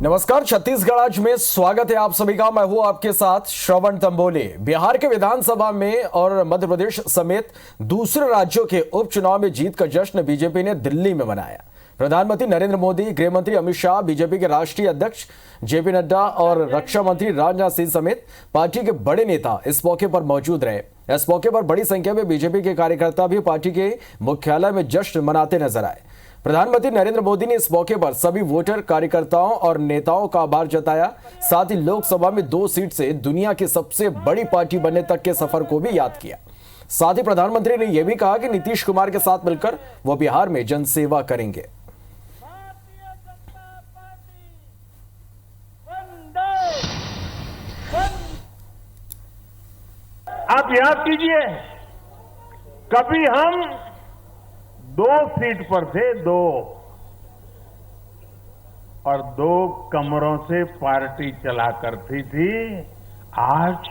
नमस्कार, छत्तीसगढ़ आज में स्वागत है आप सभी का। मैं हूं आपके साथ श्रवण तंबोले। बिहार के विधानसभा में और मध्य प्रदेश समेत दूसरे राज्यों के उपचुनाव में जीत का जश्न बीजेपी ने दिल्ली में मनाया। प्रधानमंत्री नरेंद्र मोदी, गृह मंत्री अमित शाह, बीजेपी के राष्ट्रीय अध्यक्ष जेपी नड्डा और रक्षा मंत्री राजनाथ सिंह समेत पार्टी के बड़े नेता इस मौके पर मौजूद रहे। इस मौके पर बड़ी संख्या में बीजेपी के कार्यकर्ता भी पार्टी के मुख्यालय में जश्न मनाते नजर आए। प्रधानमंत्री नरेंद्र मोदी ने इस मौके पर सभी वोटर, कार्यकर्ताओं और नेताओं का आभार जताया। साथ ही लोकसभा में 2 सीट से दुनिया की सबसे बड़ी पार्टी बनने तक के सफर को भी याद किया। साथ ही प्रधानमंत्री ने यह भी कहा कि नीतीश कुमार के साथ मिलकर वो बिहार में जनसेवा करेंगे। आप याद कीजिए, कभी हम 2 सीट पर थे, 2 और 2 कमरों से पार्टी चला करती थी। आज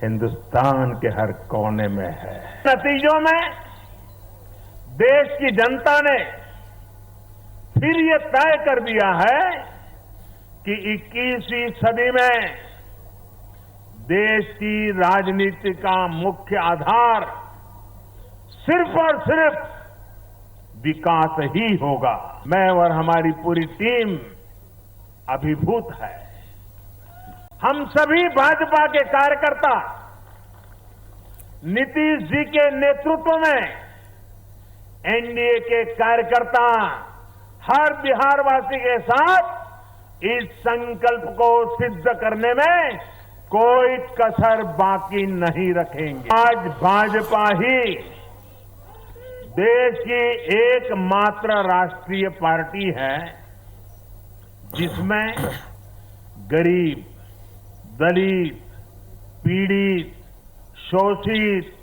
हिंदुस्तान के हर कोने में है। नतीजों में देश की जनता ने फिर ये तय कर दिया है कि 21वीं सदी में देश की राजनीति का मुख्य आधार सिर्फ और सिर्फ विकास ही होगा। मैं और हमारी पूरी टीम अभिभूत है। हम सभी भाजपा के कार्यकर्ता नीतीश जी के नेतृत्व में एनडीए के कार्यकर्ता हर बिहारवासी के साथ इस संकल्प को सिद्ध करने में कोई कसर बाकी नहीं रखेंगे। आज भाजपा ही देश की एकमात्र राष्ट्रीय पार्टी है जिसमें गरीब, दलित, पीड़ित, शोषित,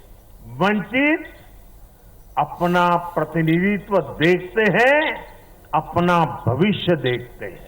वंचित अपना प्रतिनिधित्व देखते हैं, अपना भविष्य देखते हैं।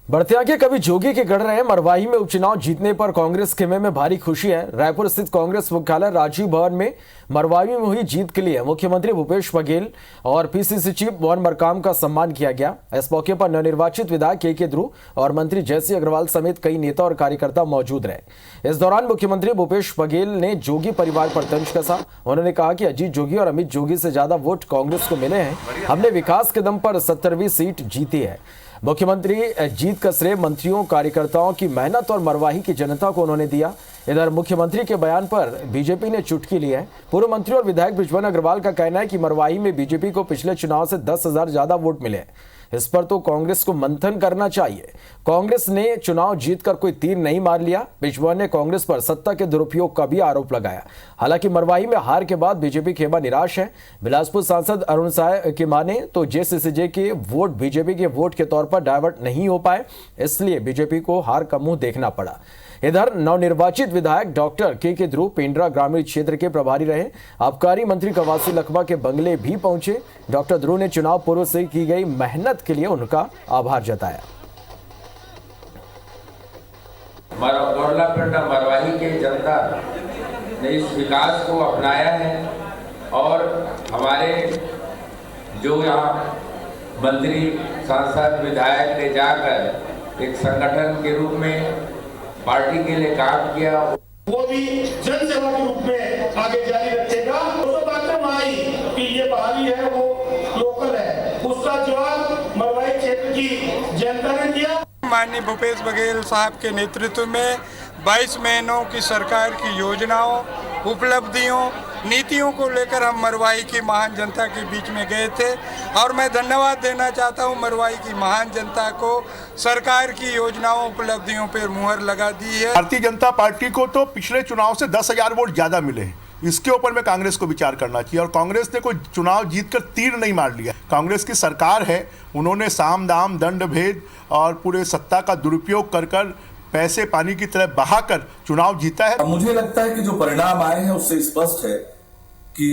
बढ़ते आगे, कभी जोगी के गढ़ रहे मरवाही में उपचुनाव जीतने पर कांग्रेस खेमे में भारी खुशी है। रायपुर स्थित कांग्रेस मुख्यालय राजीव भवन में मरवाही में हुई जीत के लिए मुख्यमंत्री भूपेश बघेल और पीसीसी चीफ मोहन मरकाम का सम्मान किया गया। इस मौके पर नवनिर्वाचित विधायक के ध्रुव और मंत्री जयसिंह अग्रवाल समेत कई नेता और कार्यकर्ता मौजूद रहे। इस दौरान मुख्यमंत्री भूपेश बघेल ने जोगी परिवार पर तंज कसा। उन्होंने कहा कि अजीत जोगी और अमित जोगी से ज्यादा वोट कांग्रेस को मिले हैं। हमने विकास के दम पर 70वीं सीट जीती है। मुख्यमंत्री जीत का श्रेय मंत्रियों, कार्यकर्ताओं की मेहनत और मरवाही की जनता को उन्होंने दिया। इधर मुख्यमंत्री के बयान पर बीजेपी ने चुटकी ली है। पूर्व मंत्री और विधायक बृजमोहन अग्रवाल का कहना है कि मरवाही में बीजेपी को पिछले चुनाव से 10,000 ज्यादा वोट मिले। इस पर तो कांग्रेस को मंथन करना चाहिए। कांग्रेस ने चुनाव जीतकर कोई तीर नहीं मार लिया। बृजमोहन ने कांग्रेस पर सत्ता के दुरुपयोग का भी आरोप लगाया। हालांकि मरवाही में हार के बाद बीजेपी खेमा निराश है। बिलासपुर सांसद अरुण साय की माने तो जेसीसीजे के वोट बीजेपी के वोट के तौर पर डायवर्ट नहीं हो पाए, इसलिए बीजेपी को हार का मुंह देखना पड़ा। इधर नवनिर्वाचित विधायक डॉक्टर के ध्रुव पेंड्रा ग्रामीण क्षेत्र के प्रभारी रहे। आबकारी मंत्री कवासी लखमा के बंगले भी पहुंचे। डॉक्टर ध्रुव ने चुनाव पूर्व से की गई मेहनत के लिए उनका आभार जताया। मरवाही के जनता ने इस विकास को अपनाया है और हमारे जो यहाँ मंत्री, सांसद, विधायक ने जाकर एक संगठन के रूप में पार्टी के लिए काम किया। वो भी जनसेवा के रूप में आगे जारी रखेगा। तो बात आई कि ये बाहरी है, वो लोकल है, उसका जवाब मरवाही क्षेत्र की जनता ने दिया। माननीय भूपेश बघेल साहब के नेतृत्व में 22 महीनों की सरकार की योजनाओं, उपलब्धियों, नीतियों को लेकर हम मरवाही की महान जनता के बीच में गए थे और मैं धन्यवाद देना चाहता हूं मरवाही की महान जनता को। सरकार की योजनाओं, उपलब्धियों पर मुहर लगा दी है। भारतीय जनता पार्टी को तो पिछले चुनाव से 10,000 वोट ज्यादा मिले हैं। इसके ऊपर में कांग्रेस को विचार करना चाहिए और कांग्रेस ने कोई चुनाव जीतकर तीर नहीं मार लिया। कांग्रेस की सरकार है, उन्होंने साम दाम दंड भेद और पूरे सत्ता का दुरुपयोग कर पैसे पानी की तरह बहाकर चुनाव जीता है। मुझे लगता है कि जो परिणाम आए हैं उससे स्पष्ट है कि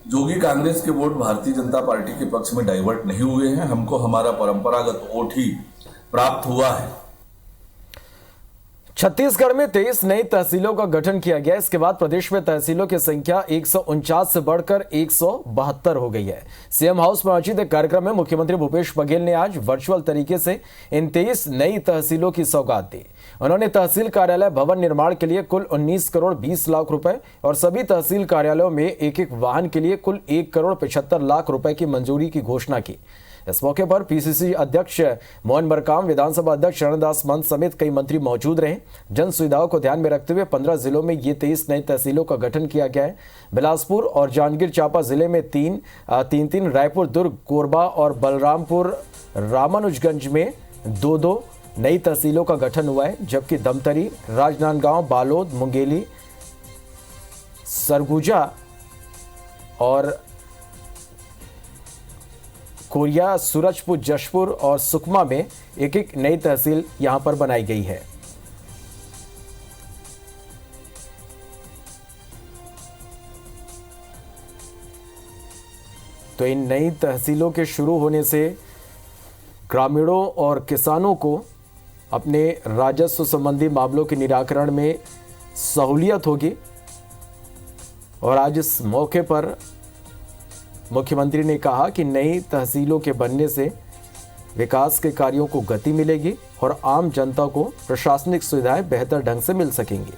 जोगी कांग्रेस के वोट भारतीय जनता पार्टी के पक्ष में डाइवर्ट नहीं हुए हैं। हमको हमारा परंपरागत वोट ही प्राप्त हुआ है। छत्तीसगढ़ में 23 नई तहसीलों का गठन किया गया। इसके बाद प्रदेश में तहसीलों की संख्या 149 से बढ़कर 172 हो गई है। सीएम हाउस में आयोजित एक कार्यक्रम में मुख्यमंत्री भूपेश बघेल ने आज वर्चुअल तरीके से इन 23 नई तहसीलों की सौगात दी। उन्होंने तहसील कार्यालय भवन निर्माण के लिए कुल 19 करोड़ 20 लाख रुपए और सभी तहसील कार्यालयों में एक एक वाहन के लिए कुल 1 करोड़ 75 लाख रुपए की मंजूरी की घोषणा की। इस मौके पर पीसीसी अध्यक्ष मोहन मरकाम, विधानसभा अध्यक्ष शरणदास महंत समेत कई मंत्री मौजूद रहे। जन सुविधाओं को ध्यान में रखते हुए 15 जिलों में ये 23 नई तहसीलों का गठन किया गया है। बिलासपुर और जांजगीर चांपा जिले में तीन, रायपुर, दुर्ग, कोरबा और बलरामपुर रामानुजगंज में 2 नई तहसीलों का गठन हुआ है, जबकि दमतरी, राजनांदगांव, बालोद, मुंगेली, सरगुजा और कोरिया, सूरजपुर, जशपुर और सुकमा में एक एक नई तहसील यहां पर बनाई गई है। तो इन नई तहसीलों के शुरू होने से ग्रामीणों और किसानों को अपने राजस्व संबंधी मामलों के निराकरण में सहूलियत होगी। और आज इस मौके पर मुख्यमंत्री ने कहा कि नई तहसीलों के बनने से विकास के कार्यों को गति मिलेगी और आम जनता को प्रशासनिक सुविधाएं बेहतर ढंग से मिल सकेंगी।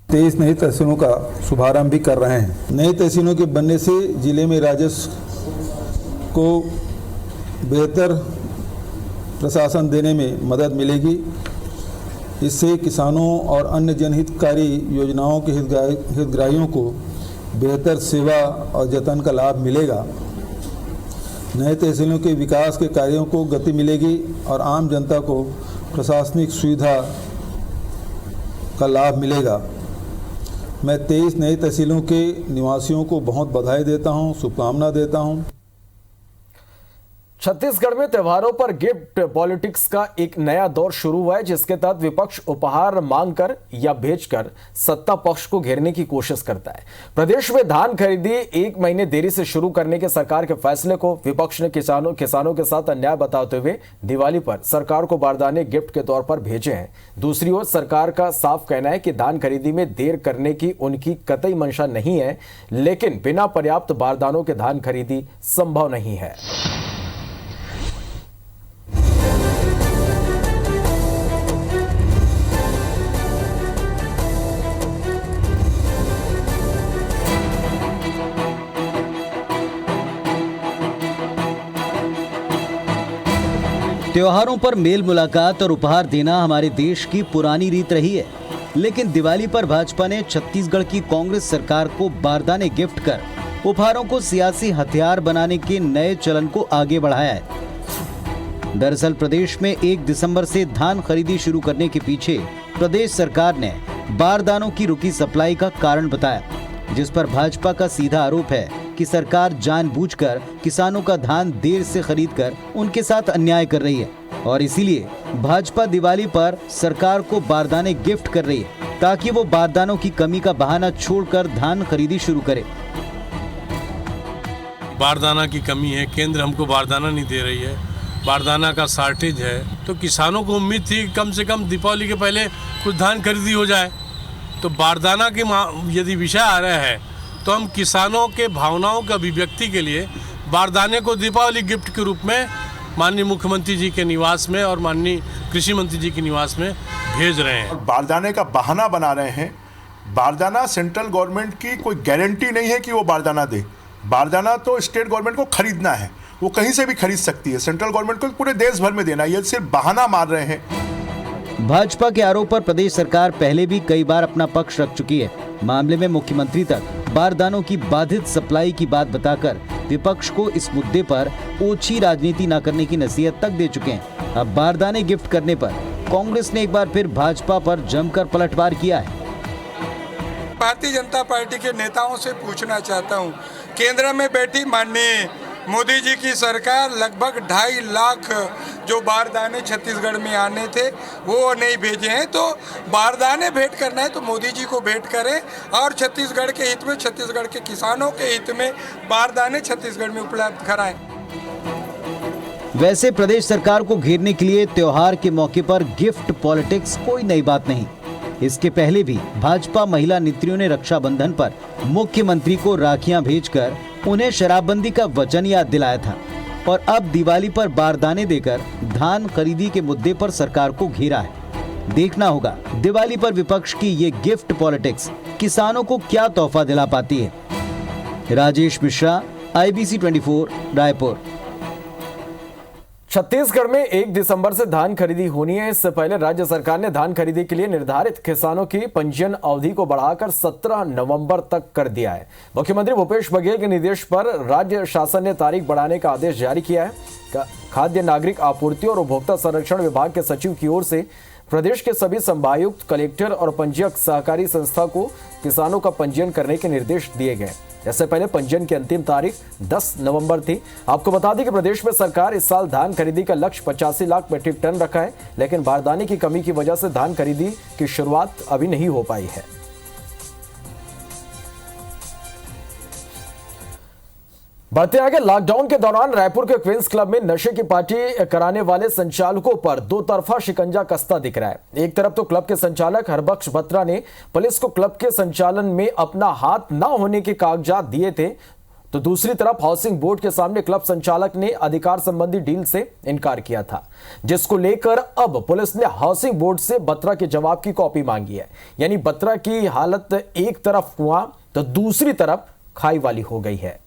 तेईस नई तहसीलों का शुभारंभ भी कर रहे हैं। नई तहसीलों के बनने से जिले में राजस्व को बेहतर प्रशासन देने में मदद मिलेगी। इससे किसानों और अन्य जनहितकारी योजनाओं के हितग्राहियों को बेहतर सेवा और जतन का लाभ मिलेगा। नए तहसीलों के विकास के कार्यों को गति मिलेगी और आम जनता को प्रशासनिक सुविधा का लाभ मिलेगा। मैं 23 नई तहसीलों के निवासियों को बहुत बधाई देता हूं, शुभकामना देता हूं। छत्तीसगढ़ में त्योहारों पर गिफ्ट पॉलिटिक्स का एक नया दौर शुरू हुआ है, जिसके तहत विपक्ष उपहार मांगकर या भेजकर सत्ता पक्ष को घेरने की कोशिश करता है। प्रदेश में धान खरीदी 1 महीने देरी से शुरू करने के सरकार के फैसले को विपक्ष ने किसानों के साथ अन्याय बताते हुए दिवाली पर सरकार को बारदाने गिफ्ट के तौर पर भेजे हैं। दूसरी ओर सरकार का साफ कहना है कि धान खरीदी में देर करने की उनकी कतई मंशा नहीं है, लेकिन बिना पर्याप्त बारदानों के धान खरीदी संभव नहीं है। त्योहारों पर मेल मुलाकात और उपहार देना हमारे देश की पुरानी रीत रही है, लेकिन दिवाली पर भाजपा ने छत्तीसगढ़ की कांग्रेस सरकार को बारदाने गिफ्ट कर उपहारों को सियासी हथियार बनाने के नए चलन को आगे बढ़ाया है। दरअसल प्रदेश में 1 दिसंबर से धान खरीदी शुरू करने के पीछे प्रदेश सरकार ने बारदानों की रुकी सप्लाई का कारण बताया, जिस पर भाजपा का सीधा आरोप है कि सरकार जानबूझकर किसानों का धान देर से खरीदकर उनके साथ अन्याय कर रही है और इसीलिए भाजपा दिवाली पर सरकार को बारदाने गिफ्ट कर रही है, ताकि वो बारदानों की कमी का बहाना छोड़कर धान खरीदी शुरू करे। बारदाना की कमी है, केंद्र हमको बारदाना नहीं दे रही है, बारदाना का शॉर्टेज है, तो किसानों को उम्मीद थी कम से कम दीपावली के पहले कुछ धान खरीदी हो जाए। तो बारदाना के यदि विषय आ रहा है तो हम किसानों के भावनाओं के अभिव्यक्ति के लिए बारदाने को दीपावली गिफ्ट के रूप में माननीय मुख्यमंत्री जी के निवास में और माननीय कृषि मंत्री जी के निवास में भेज रहे हैं। बारदाने का बहाना बना रहे हैं। बारदाना सेंट्रल गवर्नमेंट की कोई गारंटी नहीं है कि वो बारदाना दे। बारदाना तो स्टेट गवर्नमेंट को खरीदना है, वो कहीं से भी खरीद सकती है। सेंट्रल गवर्नमेंट को पूरे देश भर में देना, ये सिर्फ बहाना मार रहे हैं। भाजपा के आरोप पर प्रदेश सरकार पहले भी कई बार अपना पक्ष रख चुकी है। मामले में मुख्यमंत्री तक बारदानों की बाधित सप्लाई की बात बताकर विपक्ष को इस मुद्दे पर ओछी राजनीति न करने की नसीहत तक दे चुके हैं। अब बारदाने गिफ्ट करने पर कांग्रेस ने एक बार फिर भाजपा पर जमकर पलटवार किया है। भारतीय जनता पार्टी के नेताओं से पूछना चाहता हूं, केंद्र में बैठी माननीय मोदी जी की सरकार लगभग 2.5 लाख जो बारदाने छत्तीसगढ़ में आने थे वो नहीं भेजे हैं। तो बारदाने भेंट करना है तो मोदी जी को भेंट करें और छत्तीसगढ़ के हित में, छत्तीसगढ़ के किसानों के हित में बारदाने छत्तीसगढ़ में उपलब्ध कराएं। वैसे प्रदेश सरकार को घेरने के लिए त्योहार के मौके पर गिफ्ट पॉलिटिक्स कोई नई बात नहीं। इसके पहले भी भाजपा महिला नेत्रियों ने रक्षाबंधन पर मुख्यमंत्री को राखियां भेजकर उन्हें शराबबंदी का वचन याद दिलाया था और अब दिवाली पर बारदाने देकर धान खरीदी के मुद्दे पर सरकार को घेरा है। देखना होगा दिवाली पर विपक्ष की ये गिफ्ट पॉलिटिक्स किसानों को क्या तोहफा दिला पाती है। राजेश मिश्रा, IBC 24, रायपुर। छत्तीसगढ़ में 1 दिसंबर से धान खरीदी होनी है। इससे पहले राज्य सरकार ने धान खरीदी के लिए निर्धारित किसानों की पंजीयन अवधि को बढ़ाकर 17 नवंबर तक कर दिया है। मुख्यमंत्री भूपेश बघेल के निर्देश पर राज्य शासन ने तारीख बढ़ाने का आदेश जारी किया है। खाद्य नागरिक आपूर्ति और उपभोक्ता संरक्षण विभाग के सचिव की ओर से प्रदेश के सभी संभागायुक्त, कलेक्टर और पंजीयक सहकारी संस्था को किसानों का पंजीयन करने के निर्देश दिए गए। इससे पहले पंजीयन की अंतिम तारीख 10 नवंबर थी। आपको बता दें कि प्रदेश में सरकार इस साल धान खरीदी का लक्ष्य 85 लाख मीट्रिक टन रखा है, लेकिन बारदाने की कमी की वजह से धान खरीदी की शुरुआत अभी नहीं हो पाई है। बढ़ते आगे, लॉकडाउन के दौरान रायपुर के क्वींस क्लब में नशे की पार्टी कराने वाले संचालकों पर दो तरफा शिकंजा कसता दिख रहा है। एक तरफ तो क्लब के संचालक हरबख्श बत्रा ने पुलिस को क्लब के संचालन में अपना हाथ न होने के कागजात दिए थे, तो दूसरी तरफ हाउसिंग बोर्ड के सामने क्लब संचालक ने अधिकार संबंधी डील से इनकार किया था, जिसको लेकर अब पुलिस ने हाउसिंग बोर्ड से बत्रा के जवाब की कॉपी मांगी है। यानी बत्रा की हालत एक तरफ कुआं तो दूसरी तरफ खाई वाली हो गई है।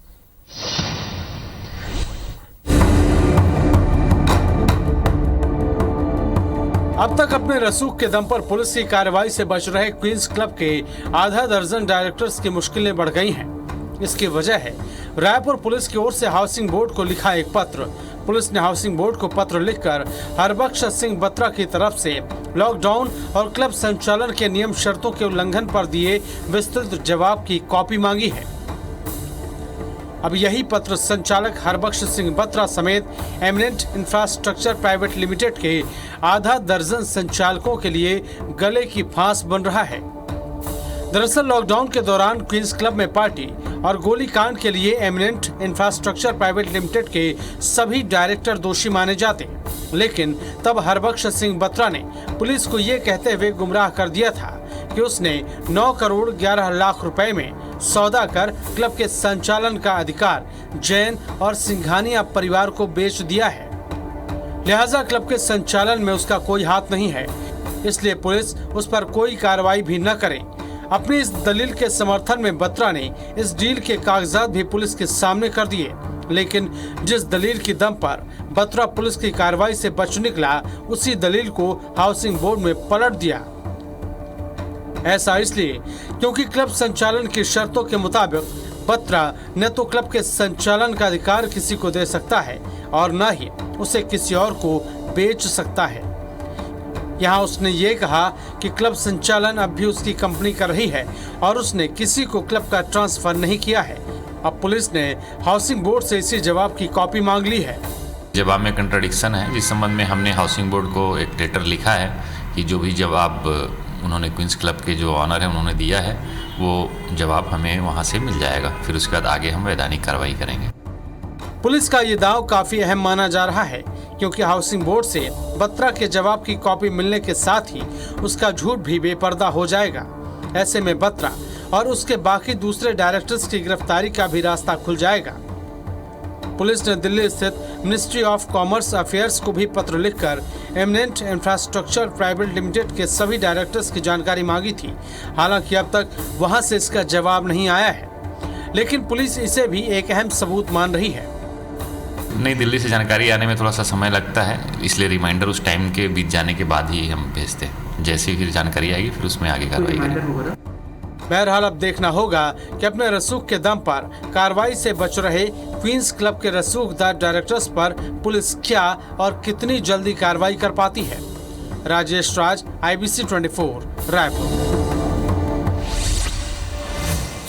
अब तक अपने रसूख के दम पर पुलिस की कार्रवाई से बच रहे क्वींस क्लब के आधा दर्जन डायरेक्टर्स की मुश्किलें बढ़ गई हैं। इसकी वजह है रायपुर पुलिस की ओर से हाउसिंग बोर्ड को लिखा एक पत्र। पुलिस ने हाउसिंग बोर्ड को पत्र लिखकर हरबख्श सिंह बत्रा की तरफ से लॉकडाउन और क्लब संचालन के नियम शर्तों के उल्लंघन पर दिए विस्तृत जवाब की कॉपी मांगी है। अब यही पत्र संचालक हरबख्श सिंह बत्रा समेत एमिनेंट इंफ्रास्ट्रक्चर प्राइवेट लिमिटेड के आधा दर्जन संचालकों के लिए गले की फांस बन रहा है। दरअसल लॉकडाउन के दौरान क्वींस क्लब में पार्टी और गोलीकांड के लिए एमिनेंट इंफ्रास्ट्रक्चर प्राइवेट लिमिटेड के सभी डायरेक्टर दोषी माने जाते, लेकिन तब हरबख्श सिंह बत्रा ने पुलिस को ये कहते हुए गुमराह कर दिया था कि उसने 9 करोड़ 11 लाख रुपए में सौदा कर क्लब के संचालन का अधिकार जैन और सिंघानिया परिवार को बेच दिया है। लिहाजा क्लब के संचालन में उसका कोई हाथ नहीं है, इसलिए पुलिस उस पर कोई कार्रवाई भी न करे। अपनी इस दलील के समर्थन में बत्रा ने इस डील के कागजात भी पुलिस के सामने कर दिए, लेकिन जिस दलील की दम पर बत्रा पुलिस की कार्रवाई से बच निकला, उसी दलील को हाउसिंग बोर्ड में पलट दिया। ऐसा इसलिए क्योंकि क्लब संचालन की शर्तों के मुताबिक बत्रा न तो क्लब के संचालन का अधिकार किसी को दे सकता है और न ही उसे किसी और को बेच सकता है। यहाँ उसने ये कहा कि क्लब संचालन अब भी उसकी कंपनी कर रही है और उसने किसी को क्लब का ट्रांसफर नहीं किया है। अब पुलिस ने हाउसिंग बोर्ड से इसी जवाब की कॉपी मांग ली है। जवाब में कंट्राडिक्शन है, जिस संबंध में हमने हाउसिंग बोर्ड को एक लेटर लिखा है कि जो भी जवाब उन्होंने क्वींस क्लब के जो ऑनर है उन्होंने दिया है वो जवाब हमें वहां से मिल जाएगा, फिर उसके बाद आगे हम वैधानिक कार्रवाई करेंगे। पुलिस का ये दाव काफी अहम माना जा रहा है, क्योंकि हाउसिंग बोर्ड से बत्रा के जवाब की कॉपी मिलने के साथ ही उसका झूठ भी बेपर्दा हो जाएगा। ऐसे में बत्रा और उसके बाकी दूसरे डायरेक्टर्स की गिरफ्तारी का भी रास्ता खुल जाएगा। पुलिस ने दिल्ली स्थित मिनिस्ट्री ऑफ कॉमर्स अफेयर्स को भी पत्र लिखकर एमिनेंट इंफ्रास्ट्रक्चर प्राइवेट लिमिटेड के सभी डायरेक्टर्स की जानकारी मांगी थी। हालांकि अब तक वहां से इसका जवाब नहीं आया है, लेकिन पुलिस इसे भी एक अहम सबूत मान रही है। नई दिल्ली से जानकारी आने में थोड़ा सा समय लगता है, इसलिए रिमाइंडर उस टाइम के बीत जाने के बाद ही हम भेजते हैं। जैसे ही फिर जानकारी आएगी फिर उसमें आगे कार्रवाई करेंगे। बहरहाल अब देखना होगा कि अपने रसूख के दम पर कार्रवाई से बच रहे क्वींस क्लब के रसूखदार डायरेक्टर्स पर पुलिस क्या और कितनी जल्दी कार्रवाई कर पाती है। राजेश राज, IBC 24, रायपुर।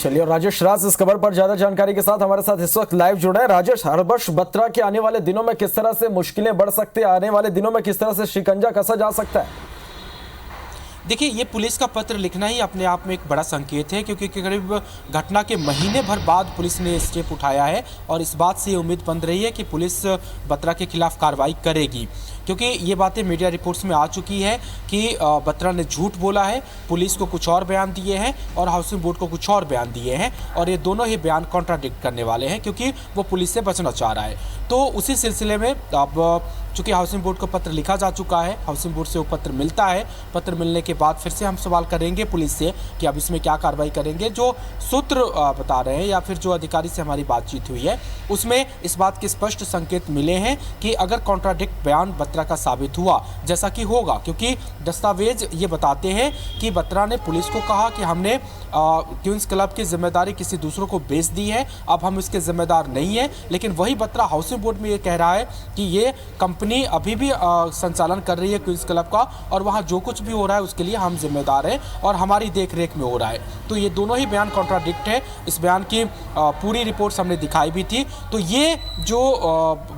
चलिए, और राजेश राज इस खबर पर ज्यादा जानकारी के साथ हमारे साथ इस वक्त लाइव जुड़े हैं। राजेश, हरबख्श बत्रा के आने वाले दिनों में किस तरह से मुश्किलें बढ़ सकती है, आने वाले दिनों में किस तरह से शिकंजा कसा जा सकता है? देखिए, ये पुलिस का पत्र लिखना ही अपने आप में एक बड़ा संकेत है, क्योंकि करीब घटना के महीने भर बाद पुलिस ने स्टेप उठाया है और इस बात से ये उम्मीद बन रही है कि पुलिस बत्रा के खिलाफ कार्रवाई करेगी, क्योंकि ये बातें मीडिया रिपोर्ट्स में आ चुकी है कि बत्रा ने झूठ बोला है, पुलिस को कुछ और बयान दिए हैं और हाउसिंग बोर्ड को कुछ और बयान दिए हैं, और ये दोनों ही बयान कॉन्ट्राडिक्ट करने वाले हैं, क्योंकि वो पुलिस से बचना चाह रहा है। तो उसी सिलसिले में अब चूँकि हाउसिंग बोर्ड को पत्र लिखा जा चुका है, हाउसिंग बोर्ड से वो पत्र मिलता है, पत्र मिलने के बाद फिर से हम सवाल करेंगे पुलिस से कि अब इसमें क्या कार्रवाई करेंगे। जो सूत्र बता रहे हैं या फिर जो अधिकारी से हमारी बातचीत हुई है, उसमें इस बात के स्पष्ट संकेत मिले हैं कि अगर कॉन्ट्राडिक्ट बयान बत्रा का साबित हुआ, जैसा कि होगा, क्योंकि दस्तावेज ये बताते हैं कि बत्रा ने पुलिस को कहा कि हमने क्वींस क्लब की जिम्मेदारी किसी दूसरों को बेच दी है, अब हम इसके जिम्मेदार नहीं है। लेकिन वही बत्रा हाउसिंग बोर्ड में ये कह रहा है कि ये कंपनी अभी भी संचालन कर रही है क्वींस क्लब का, और वहाँ जो कुछ भी हो रहा है उसके लिए हम जिम्मेदार हैं और हमारी देख रेख में हो रहा है। तो ये दोनों ही बयान कॉन्ट्राडिक्ट है। इस बयान की पूरी रिपोर्ट्स हमने दिखाई भी थी। तो ये जो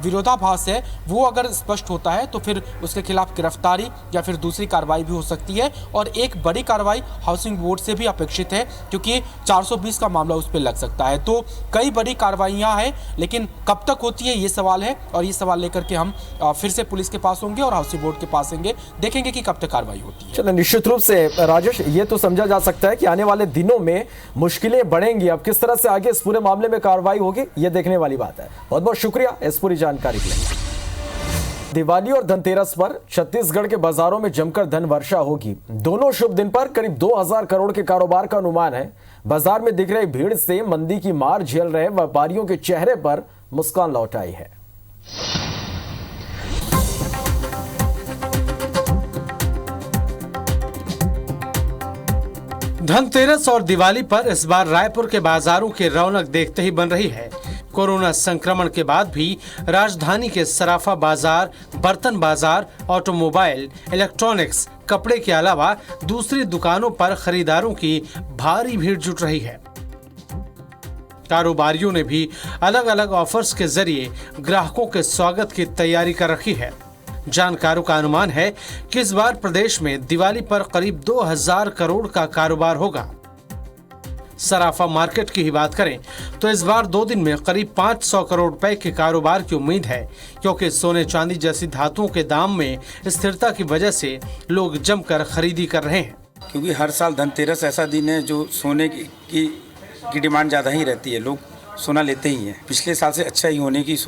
विरोधाभास है वो अगर स्पष्ट होता है तो फिर उसके खिलाफ गिरफ्तारी या फिर दूसरी कार्रवाई भी हो सकती है, और एक बड़ी कार्रवाई हाउसिंग बोर्ड से भी अपेक्षित है, क्योंकि 420 का मामला उस पर लग सकता है। तो कई बड़ी कार्रवाइयां हैं, लेकिन कब तक होती है ये सवाल है, और ये सवाल लेकर के हम फिर से पुलिस के पास होंगे और हाउसिंग बोर्ड के पास होंगे, देखेंगे कि कब तक कार्रवाई होती है। चलो, निश्चित रूप से राजेश, ये तो समझा जा सकता है कि आने वाले दिनों में मुश्किलें बढ़ेंगी। अब किस तरह से आगे इस पूरे मामले में कार्रवाई होगी, ये देखने वाली बात है। बहुत बहुत शुक्रिया इस पूरी जानकारी के लिए। दिवाली और धनतेरस पर छत्तीसगढ़ के बाजारों में जमकर धन वर्षा होगी। दोनों शुभ दिन पर करीब 2000 करोड़ के कारोबार का अनुमान है। बाजार में दिख रही भीड़ से मंदी की मार झेल रहे व्यापारियों के चेहरे पर मुस्कान लौट आई है। धनतेरस और दिवाली पर इस बार रायपुर के बाजारों की रौनक देखते ही बन रही है। कोरोना संक्रमण के बाद भी राजधानी के सराफा बाजार, बर्तन बाजार, ऑटोमोबाइल, इलेक्ट्रॉनिक्स, कपड़े के अलावा दूसरी दुकानों पर खरीदारों की भारी भीड़ जुट रही है। कारोबारियों ने भी अलग अलग ऑफर्स के जरिए ग्राहकों के स्वागत की तैयारी कर रखी है। जानकारों का अनुमान है कि इस बार प्रदेश में दिवाली पर करीब 2000 करोड़ का कारोबार होगा। सराफा मार्केट की ही बात करें तो इस बार 2 दिन में करीब 500 करोड़ रुपए के कारोबार की उम्मीद है, क्योंकि सोने चांदी जैसी धातुओं के दाम में स्थिरता की वजह से लोग जमकर खरीदी कर रहे हैं। क्योंकि हर साल धनतेरस ऐसा दिन है जो सोने की डिमांड ज़्यादा ही रहती है, लोग सोना लेते ही हैं। पिछले साल से अच्छा ही होने की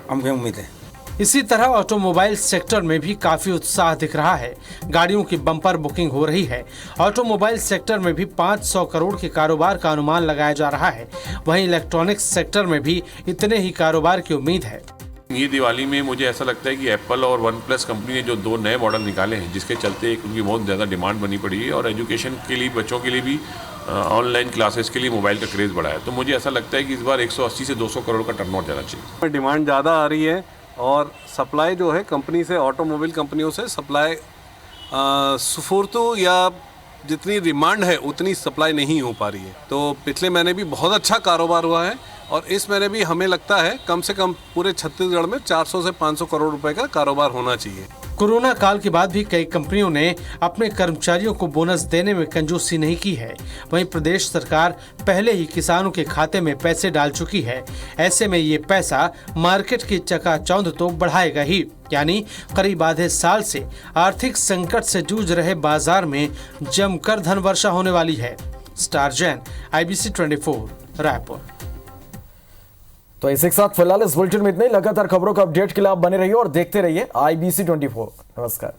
हमें उम्मीद है। इसी तरह ऑटोमोबाइल सेक्टर में भी काफी उत्साह दिख रहा है। गाड़ियों की बम्पर बुकिंग हो रही है। ऑटोमोबाइल सेक्टर में भी 500 करोड़ के कारोबार का अनुमान लगाया जा रहा है। वहीं इलेक्ट्रॉनिक्स सेक्टर में भी इतने ही कारोबार की उम्मीद है। ये दिवाली में मुझे ऐसा लगता है कि एप्पल और वन प्लस कंपनी ने जो 2 नए मॉडल निकाले हैं, जिसके चलते उनकी बहुत ज़्यादा डिमांड बनी पड़ी है, और एजुकेशन के लिए, बच्चों के लिए भी ऑनलाइन क्लासेस के लिए मोबाइल का क्रेज़ बढ़ा है। तो मुझे ऐसा लगता है कि इस बार 180 से 200 करोड़ का टर्नओवर जाना चाहिए। डिमांड ज़्यादा आ रही है और सप्लाई जो है कंपनी से, ऑटोमोबाइल कंपनियों से सप्लाई सुफूर्तु या जितनी डिमांड है उतनी सप्लाई नहीं हो पा रही है। तो पिछले महीने भी बहुत अच्छा कारोबार हुआ है और इस महीने भी हमें लगता है कम से कम पूरे छत्तीसगढ़ में 400 से 500 करोड़ रुपए का कारोबार होना चाहिए। कोरोना काल के बाद भी कई कंपनियों ने अपने कर्मचारियों को बोनस देने में कंजूसी नहीं की है। वहीं प्रदेश सरकार पहले ही किसानों के खाते में पैसे डाल चुकी है। ऐसे में ये पैसा मार्केट की चकाचौंध तो बढ़ाएगा ही, यानी करीब आधे साल से आर्थिक संकट से जूझ रहे बाजार में जमकर धन वर्षा होने वाली है। Star Jain, IBC 24, Raipur. तो इसी के साथ फिलहाल इस बुलेटिन में इतना ही। लगातार खबरों का अपडेट के लिए आप बने रहिए और देखते रहिए IBC 24। नमस्कार।